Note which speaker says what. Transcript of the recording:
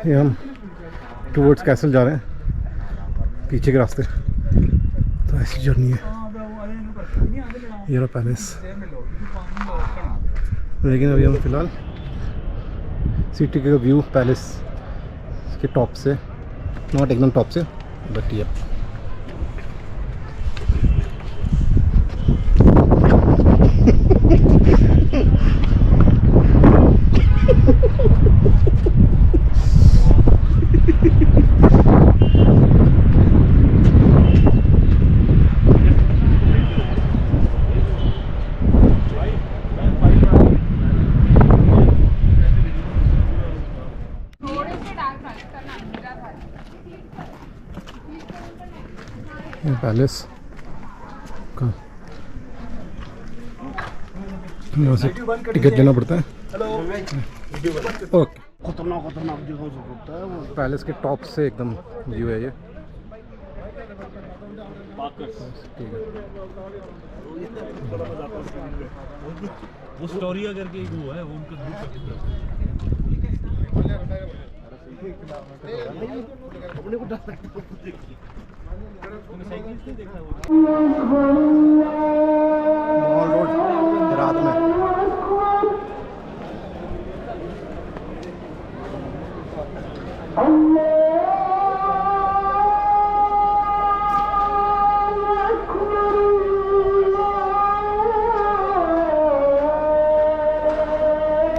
Speaker 1: ये हम towards castle जा रहे हैं पीछे के रास्ते। तो ऐसी जर्नी है। ये रहा पैलेस। लेकिन अभी हम फिलहाल सिटी का व्यू पैलेस के टॉप से, नॉट एकदम टॉप से, बट ये पैलेस का यहाँ से टिकट लेना पड़ता है। ओके, पैलेस के टॉप से एकदम व्यू है ये। ठीक है,
Speaker 2: वो स्टोरी अगर के वो है वो उनका
Speaker 1: मॉल रोड रात में।